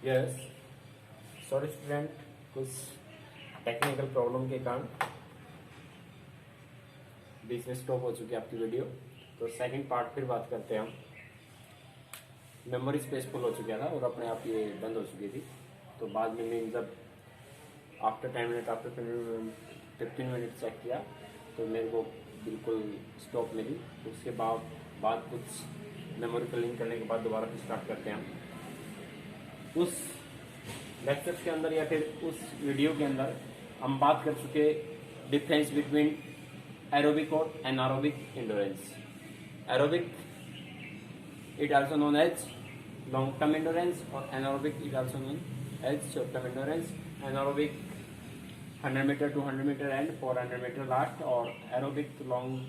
Yes sorry student, कुछ technical problem के कारण बीच में स्टॉप हो चुकी है आपकी वीडियो। तो सेकंड पार्ट फिर बात करते हैं हम। मेमोरी स्पेस फुल हो चुका था और अपने आप ये बंद हो चुकी थी। तो बाद में मैं जब after 10 minute after 15 minute check किया तो मेरे को बिल्कुल स्टॉप मिली। उसके बाद कुछ मेमोरी फिलिंग करने के बाद दोबारा फिर स्टार्ट करते हैं हम। उस लेक्चर्स के अंदर या फिर उस वीडियो के अंदर हम बात कर चुके डिफरेंस बिटवीन एरोबिक और anaerobic endurance. Aerobic it also known as long term endurance और anaerobic it also known as short term endurance. Anaerobic 100 metre 200 metre and 400 metre last, और एरोबिक लॉन्ग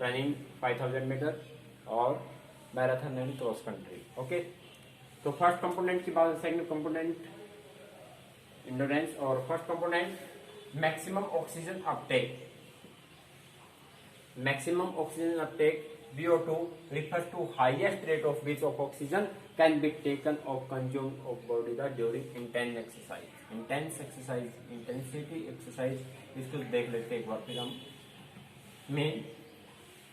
रनिंग 5000 मीटर और marathon and cross country. Okay, तो first component की बात, second component endurance और first component maximum oxygen uptake. Maximum oxygen uptake VO2 refers to highest rate of which of oxygen can be taken or consumed of body during intense exercise। intense exercise, intensity exercise, इसको देख लेते हैं एक बार फिर हम। में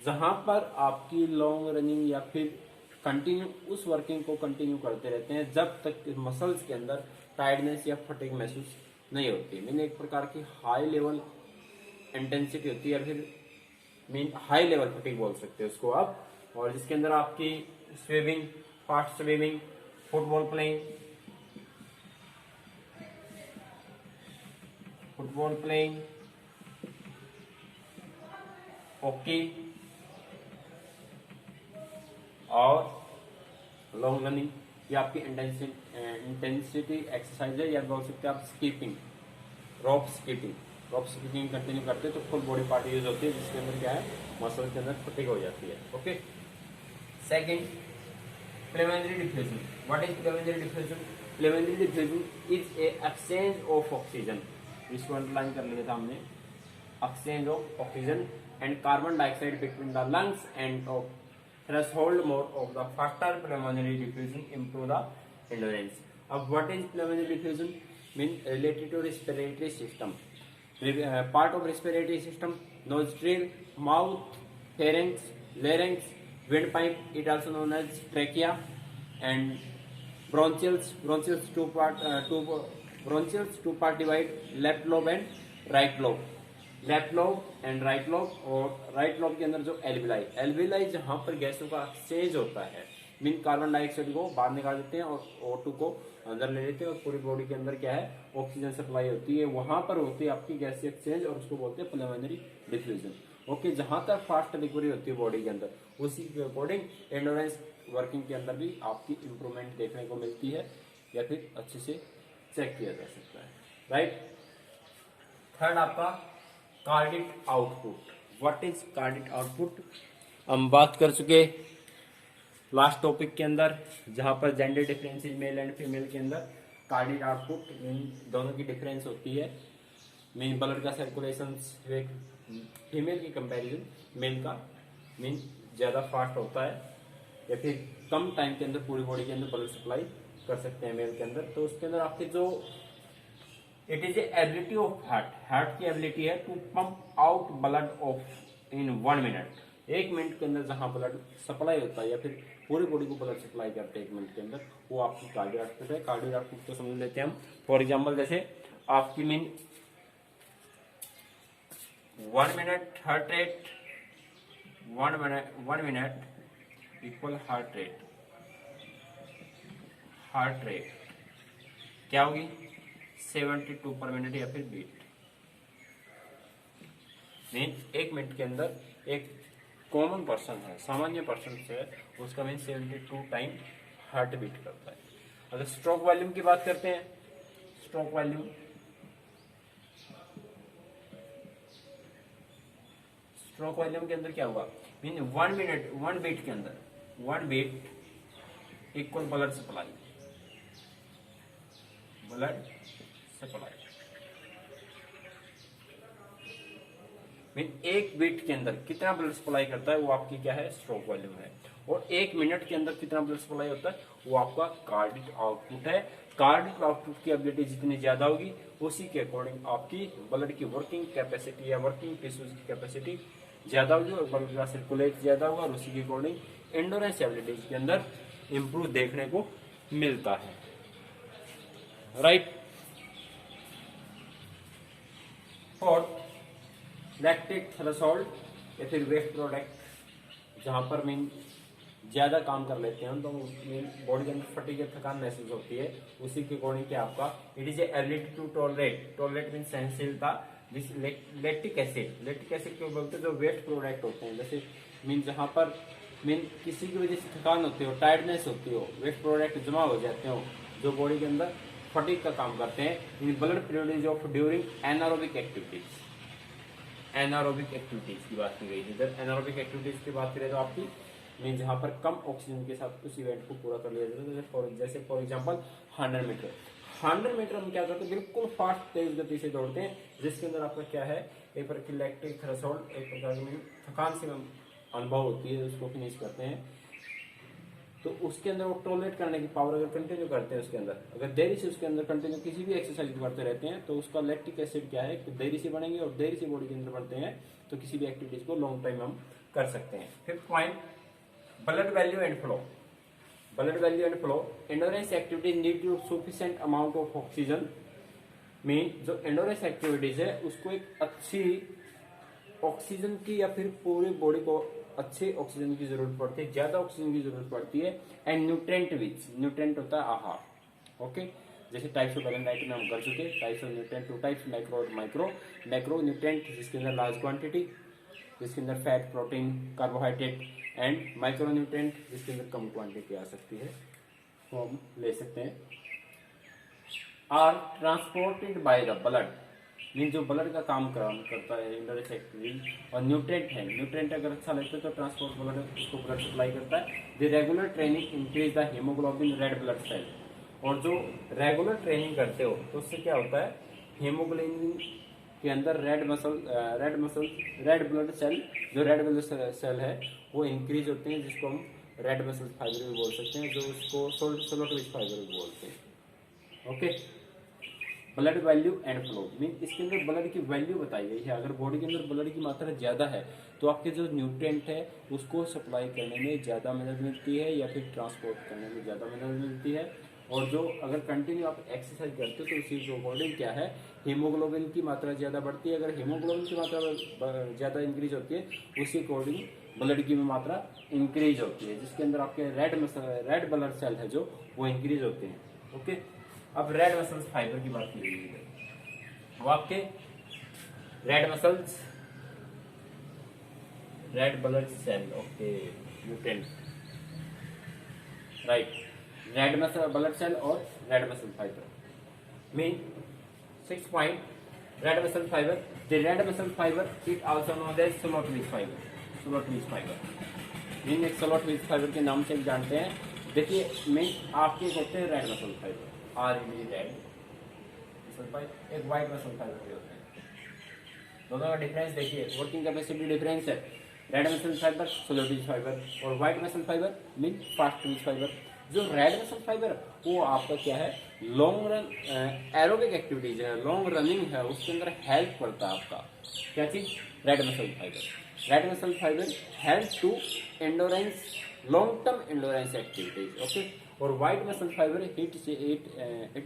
जहां पर आपकी लॉन्ग रनिंग या फिर कंटिन्यू उस वर्किंग को कंटिन्यू करते रहते हैं जब तक मसल्स के अंदर टायर्डनेस या फटीग महसूस नहीं होती। मीन एक प्रकार की हाई लेवल इंटेंसिटी होती है, फिर मीन हाई लेवल फटीग बोल सकते हैं उसको आप, और जिसके अंदर आपकी swimming, fast swimming, football playing, hockey और लॉन्ग रनिंग, ये आपकी इंटेंसिटी एक्सरसाइज है। या बोल सकते हैं आप स्कीपिंग, रॉप स्कीपिंग कंटिन्यू करते हैं तो फुल बॉडी पार्ट यूज होती है, जिसके अंदर क्या है मसल के अंदर फटीग हो जाती है। Okay, second pulmonary diffusion. What is pulmonary diffusion? Pulmonary diffusion is a exchange of oxygen, इसको अंडरलाइन कर लिया था हमने, exchange of oxygen and carbon dioxide between the lungs and of threshold more of the faster pulmonary diffusion improve the endurance। अब what is pulmonary diffusion? Mean related to respiratory system, part of respiratory system, nostril, mouth, pharynx, larynx, windpipe, it also known as trachea, and bronchioles two part divide, left lobe and right lobe, left lobe and right lobe. और right lobe के अंदर जो alveoli जहां पर गैसों का exchange होता है, मीन कार्बन डाइऑक्साइड को बाहर निकाल देते हैं और O2 को अंदर ले लेते हैं और पूरी बॉडी के अंदर क्या है ऑक्सीजन सप्लाई होती है, वहां पर होती है आपकी गैस एक्सचेंज और उसको बोलते हैं प्लमेनरी डिफ्यूजन। ओके, जहां तक फास्ट रिकवरी होती है बॉडी के अंदर, उसी के अकॉर्डिंग एंडोरेंस वर्किंग के अंदर भी आपकी इंप्रूवमेंट देखने को मिलती है या फिर अच्छे से चेक किया जा सकता है। राइट, थर्ड आपका cardiac output. What is cardiac output? हम बात कर चुके लास्ट टॉपिक के अंदर, जहां पर gender differences male and female के अंदर कार्डिक आउटपुट मीन दोनों की डिफरेंस होती है। मीन ब्लड का सर्कुलेशन फीमेल की कंपैरिजन मेल का मीन ज्यादा फास्ट होता है या फिर कम टाइम के अंदर पूरी बॉडी के अंदर ब्लड सप्लाई कर सकते हैं मेल के अंदर। तो उसके अंदर आपके जो it is ability of heart की एबिलिटी है to pump out blood of in 1 minute. 1 minute के अंदर जहां ब्लड सप्लाई होता है या फिर पूरी बॉडी को ब्लड सप्लाई करते हैं 1 मिनट के अंदर, वो आपकी कार्डियक आउटपुट है। कार्डियक आउटपुट को समझ लेते हैं हम। फॉर एग्जांपल जैसे आपकी mean 1 minute heart rate, 1 minute equal heart rate क्या होगी 72 पर मिनट या फिर बीट। मीन 1 मिनट के अंदर एक कॉमन पर्सन है, सामान्य पर्सन है, उसका मीन 72 टाइम हार्ट बीट करता है। अगर स्ट्रोक वॉल्यूम की बात करते हैं, स्ट्रोक वॉल्यूम के अंदर क्या होगा, मीन 1 मिनट 1 बीट के अंदर 1 beat equal blood supply mean 1 beat के अंदर कितना ब्लड सप्लाई करता है वो आपकी क्या है स्ट्रोक वॉल्यूम है। और 1 मिनट के अंदर कितना ब्लड सप्लाई होता है वो आपका कार्डिक आउटपुट है। कार्डियक आउटपुट की एबिलिटी जितनी ज्यादा होगी उसी के अकॉर्डिंग आपकी ब्लड की वर्किंग कैपेसिटी या वर्किंग टिश्यूज की कैपेसिटी ज्यादा होगी और ब्लड का सर्कुलेट ज्यादा होगा और उसी के अकॉर्डिंग एंडोरेंस एबिलिटीज के अंदर इंप्रूव देखने को मिलता है, राइट। और लैक्टिक थ्रेशोल्ड या फिर वेस्ट प्रोडक्ट जहां पर मीन ज्यादा काम कर लेते हैं तो बॉडी के अंदर फटीग थकान महसूस होती है, उसी के अकॉर्डिंग क्या आपका it is ability to tolerate mean सहनशीलता लैक्टिक एसिड क्यों बोलते हैं, जो वेस्ट प्रोडक्ट होते हैं जैसे मीन जहां पर मीन किसी की वजह से थकान होती हो, टायर्डनेस होती हो, वेस्ट प्रोडक्ट जमा हो जाते हो जो बॉडी के अंदर फटीग का काम करते हैं, in blood priorities of during anaerobic activities की बात की गई थी। जब एनारोबिक एक्टिविटीज की बात करें तो आपकी मीन जहां पर कम ऑक्सीजन के साथ उस इवेंट को पूरा कर लिया जाता है, जैसे फॉर एग्जांपल 100 मीटर हम क्या करते हैं, बिल्कुल फास्ट तेज गति से दौड़ते हैं, जिसके अंदर आपका क्या है एक प्रकार की लैक्टिक थ्रेशोल्ड, एक प्रकार की थकान से अनुभव होती है, उसको फिनिश करते हैं। तो उसके अंदर वो टॉलरेट करने की पावर अगर कंटिन्यू करते हैं, उसके अंदर अगर देरी से उसके अंदर कंटिन्यू किसी भी एक्सरसाइज करते रहते हैं तो उसका लैक्टिक एसिड क्या है कि देरी से बनेंगे और देरी से बॉडी के अंदर बढ़ते हैं, तो किसी भी एक्टिविटीज को लॉन्ग टाइम हम कर सकते हैं। Fifth point, blood value and flow. Endurance activities need to sufficient amount of oxygen, mean जो एंडोरेंस एक्टिविटीज है उसको एक अच्छी ऑक्सीजन की या फिर पूरी बॉडी को अच्छे ऑक्सीजन की जरूरत पड़ती है, ज्यादा ऑक्सीजन की जरूरत पड़ती है। एंड न्यूट्रेंट होता है आहार, ओके। जैसे टाइप्स ऑफ बैलेंस डाइट में हम कर चुके, types of nutrient, 2 types, macro और माइक्रो। मैक्रो न्यूट्रेंट जिसके अंदर लार्ज क्वांटिटी, जिसके अंदर fat, protein, carbohydrate, and micro nutrient जिसके अंदर कम क्वांटिटी आ सकती है, तो हम ले सकते हैं। Are transported by the blood, mean जो ब्लड का काम करता है एंडोरेंस एक्टिविटी, और न्यूट्रेंट अगर अच्छा लगता है तो ट्रांसपोर्ट ब्लड उसको ब्लड सप्लाई करता है। The regular training increase the haemoglobin red blood cell, और जो रेगुलर ट्रेनिंग करते हो तो उससे क्या होता है, हीमोग्लोबिन के अंदर रेड ब्लड सेल, जो रेड ब्लड सेल है वो इंक्रीज होते हैं, जिसको हम रेड मसल फाइबर भी बोल सकते हैं, जो उसको सोलोट रिच फाइबर भी बोलते हैं, okay. Blood value and flow, mean इसके अंदर ब्लड की वैल्यू बताई गई है। अगर बॉडी के अंदर ब्लड की मात्रा ज्यादा है तो आपके जो न्यूट्रिएंट है उसको सप्लाई करने में ज्यादा मदद मिलती है या फिर ट्रांसपोर्ट करने में ज्यादा मदद मिलती है। और जो अगर कंटिन्यू आप एक्सरसाइज करते हो तो उसी के अकॉर्डिंग क्या है, हीमोग्लोबिन की मात्रा ज्यादा बढ़ती है। अगर हीमोग्लोबिन की मात्रा ज्यादा इंक्रीज होती है उसी अकॉर्डिंग ब्लड की मात्रा इंक्रीज होती है, जिसके अंदर आपके रेड ब्लड सेल है जो वो इंक्रीज होते हैं, ओके। अब रेड मसल्स फाइबर की बात की गई है, वो आपके red muscles, red blood cell, okay, nutrient, right, red muscle blood cell और red muscle fibre. Mean 6 point, red muscle fibre, the red muscle fibre it also known as slow लीफ fibre. Mean एक slow लीफ fibre के नाम से जानते हैं। देखिए मीन आपके होते हैं red muscle fibre, red muscle fibre, एक व्हाइट मसल फाइबर भी होते हैं। दोनों का डिफरेंस देखिए, वर्किंग कैपेसिटी डिफरेंस है। रेड मसल फाइबर सोलोट लीफ फाइबर और white muscle fibre mean fast लीफ फाइबर। जो रेड मसल फाइबर वो आपका क्या है, लॉन्ग रन एरोबिक एक्टिविटीज है, लॉन्ग रनिंग है, उसके अंदर हेल्प करता है आपका क्या चीज, red muscle fibre help to endurance, long term endurance activities, okay. और white muscle fibre it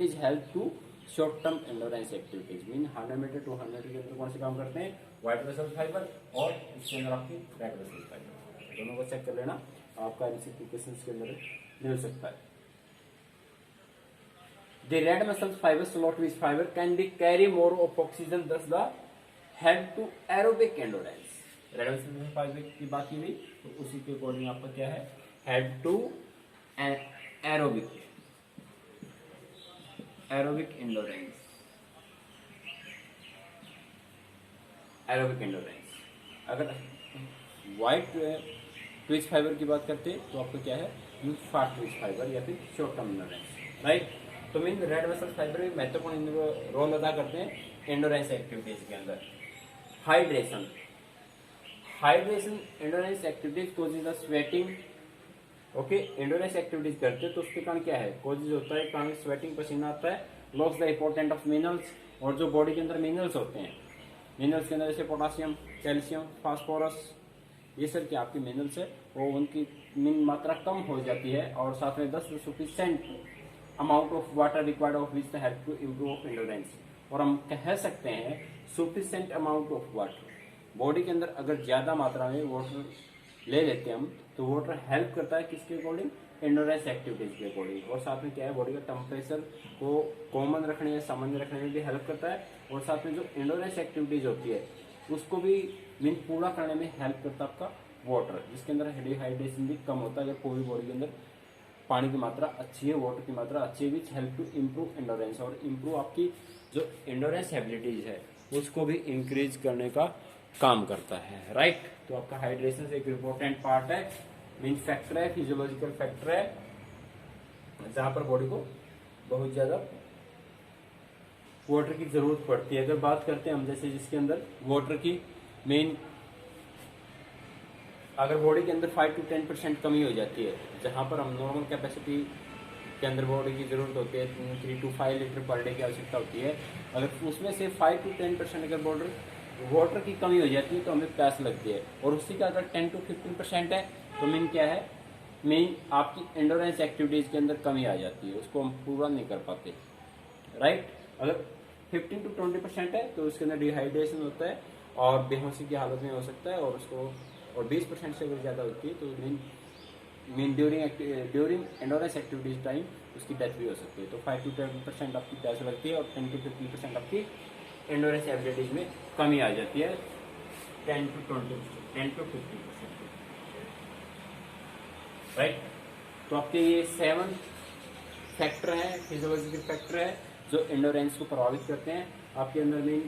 is help to short term endurance activities, mean 100 metre 200 के अंदर कौन से काम करते हैं, व्हाइट मसल फाइबर और इसके अंदर आपकी रेड मसल फाइबर। दोनों को चेक कर लेना, आपका एमसीक्यू क्वेश्चंस के अंदर मिल सकता है। The red muscle fiber, slot which fiber can be carry more of oxygen, thus the help to aerobic endurance. Red muscle fibre की बात की गई तो उसी के अकॉर्डिंग आपका क्या है, हेल्प टू एरोबिक एंडोरेंस। अगर व्हाइट ट्विच फाइबर की बात करते हैं तो आपका क्या है, फास्ट ट्विच फाइबर या फिर शॉर्ट टर्म एंडोरेंस, राइट। तो मीन रेड मसल फाइबर भी महत्वपूर्ण रोल अदा करते हैं एंडोरेंस एक्टिविटीज के अंदर। Hydration endurance activities causes the sweating okay, endurance activities करते हैं तो उसके कारण क्या है, कॉजेज होता है, कारण स्वेटिंग, पसीना आता है, loss the important of minerals, और जो बॉडी के अंदर मिनरल्स होते हैं, मिनरल्स के अंदर जैसे पोटासियम, कैल्शियम, फास्फोरस, ये सर क्या आपकी मिनरल्स है वो उनकी मात्रा कम हो जाती है, और साथ में 10 sufficient amount of water required of which help to improve endurance. और हम कह सकते हैं sufficient amount of water, body के अंदर अगर ज्यादा मात्रा में वाटर ले लेते हैं हम तो वाटर हेल्प करता है किसके अकॉर्डिंग, एंडोरेंस एक्टिविटीज के अकॉर्डिंग। और साथ में क्या है, बॉडी का टेम्परेचर को कॉमन रखने या सामान्य रखने में भी हेल्प करता है, और साथ में जो एंडोरेंस एक्टिविटीज होती है उसको भी मीन पूरा करने में हेल्प करता है आपका वाटर, जिसके अंदर डिहाइड्रेशन भी कम होता है। अगर कोई बॉडी के अंदर पानी की मात्रा अच्छी है, वाटर की मात्रा अच्छी है, which help to improve endurance, और इम्प्रूव आपकी जो एंडोरेंस एबिलिटीज है उसको भी इंक्रीज करने का काम करता है, राइट। तो आपका हाइड्रेशन एक इम्पोर्टेंट पार्ट है, मीन फैक्टर है, फिजियोलॉजिकल फैक्टर है, जहां पर बॉडी को बहुत ज्यादा वाटर की जरूरत पड़ती है। अगर बात करते हैं हम जैसे जिसके अंदर वाटर की मेन, अगर बॉडी के अंदर 5 to 10% कमी हो जाती है, जहां पर हम नॉर्मल कैपेसिटी के अंदर बॉडी की जरूरत होती है 3 to 5 लीटर पर डे की आवश्यकता होती है, अगर उसमें से 5 to 10% अगर वाटर की कमी हो जाती है तो हमें प्यास लगती है, और उसी का अगर 10 to 15% है तो मीन क्या है, मीन आपकी एंडोरेंस एक्टिविटीज के अंदर कमी आ जाती है, उसको हम पूरा नहीं कर पाते, राइट। अगर 15 to 20% है तो उसके अंदर डिहाइड्रेशन होता है और बेहोशी की हालत में हो सकता है, और उसको, और 20% से अगर ज्यादा होती है तो mean during endurance activities time उसकी डेथ भी हो सकती है। तो 5 to 10% आपकी प्यास लगती है, और 10 to 15% आपकी एंडोरेंस एबिलिटीज में कमी आ जाती है, 10 to 15%, राइट। तो आपके ये 7 फैक्टर हैं, फिजियोलॉजिकल फैक्टर है जो एंडोरेंस को प्रभावित करते हैं आपके अंदर। मीन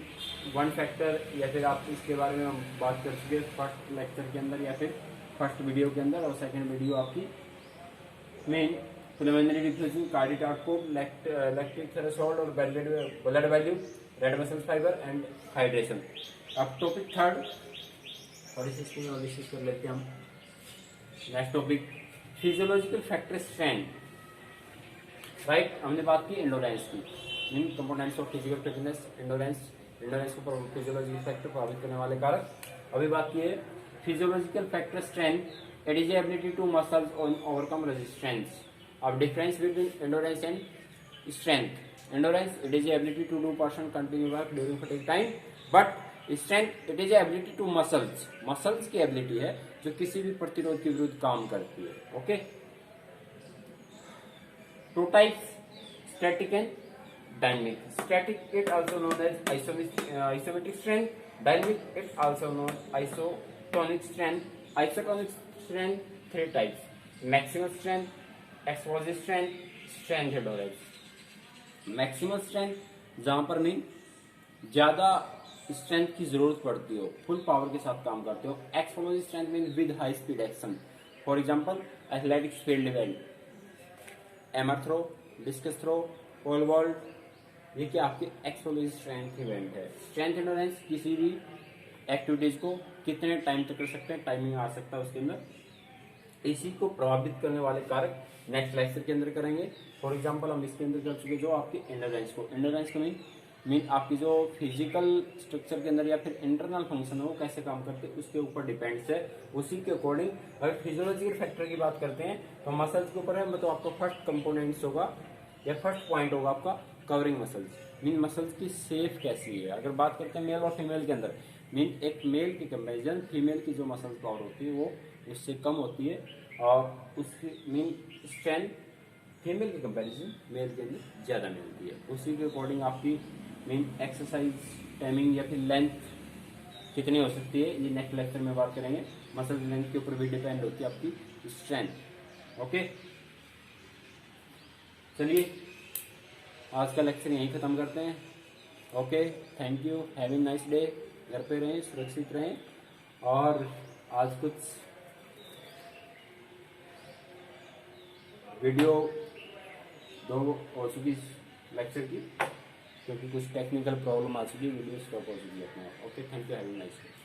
1 फैक्टर, या फिर आप इसके बारे में हम बात कर चुके फर्स्ट लेक्चर के अंदर या फिर फर्स्ट वीडियो के अंदर, और सेकंड वीडियो आपकी main preliminary diffusion, cardiac output, lactic threshold और blood value, red muscle fibre and hydration. अब टॉपिक थर्ड और इस स्क्रीन और डिस्कस कर लेते हैं हम। Next topic physiological factor strength, right. हमने बात की एंडोरेंस की, in components of physical fitness, endurance को फिजियोलॉजिकल फैक्टर प्रभावित करने वाले कारक। अभी बात की है physiological factor strength, it is ability to muscles overcome resistance. अब difference between endurance and strength. Endurance, it is the ability to do person continue work during fatigue time, but strength it is the ability to muscles की ability है जो किसी भी प्रतिरोध के विरुद्ध काम करती है, okay. Two types, static and dynamic. Static it also known as isometric strength, dynamic it also known isotonic strength. Isotonic strength 3 types: maximum strength, explosive strength, strength endurance। Maximum strength जहां पर मीन ज्यादा strength की जरूरत पड़ती हो, full power के साथ काम करते हो। Explosive strength mean with high speed action, for example athletics field event, hammer throw, discus throw, pole vault, ये क्या आपके एक्सप्लोसिव स्ट्रेंथ इवेंट है। स्ट्रेंथ एंडोरेंस किसी भी एक्टिविटीज को कितने टाइम तक कर सकते हैं, टाइमिंग आ सकता है उसके अंदर। इसी को प्रभावित करने वाले कारक नेक्स्ट लेक्चर के अंदर करेंगे। फॉर एग्जांपल हम इसके अंदर कर चुके जो आपकी एंडोरेंस को मीन आपकी जो फिजिकल स्ट्रक्चर के अंदर या फिर इंटरनल फंक्शन है वो कैसे काम करते हैं उसके ऊपर डिपेंड्स है। उसी के अकॉर्डिंग अगर फिजियोलॉजिकल फैक्टर की बात करते हैं तो मसल्स के ऊपर है, मतलब आपका फर्स्ट कंपोनेंट्स होगा या फर्स्ट पॉइंट होगा आपका कवरिंग मसल्स। मीन मसल्स की शेप कैसी है। अगर बात करते हैं मेल और फीमेल के अंदर, मीन एक मेल की कंपेरिजन फीमेल की जो मसल पावर होती है वो उससे कम होती है, और उसकी मीन स्ट्रेंथ फीमेल के कंपैरिजन मेल के लिए ज़्यादा मिलती है। उसी के अकॉर्डिंग आपकी मीन एक्सरसाइज टाइमिंग या फिर लेंथ कितनी हो सकती है ये नेक्स्ट लेक्चर में बात करेंगे। मसल लेंथ के ऊपर भी डिपेंड होती है आपकी स्ट्रेंथ, ओके। चलिए आज का लेक्चर यहीं ख़त्म करते हैं, okay. Thank you, have a nice day. घर पे रहें, सुरक्षित रहें, और आज कुछ वीडियो 2 हो चुकी लेक्चर की, क्योंकि कुछ टेक्निकल प्रॉब्लम आ चुकी है, वीडियो स्टॉप हो चुकी है अपने। Okay, thank you, have a nice day.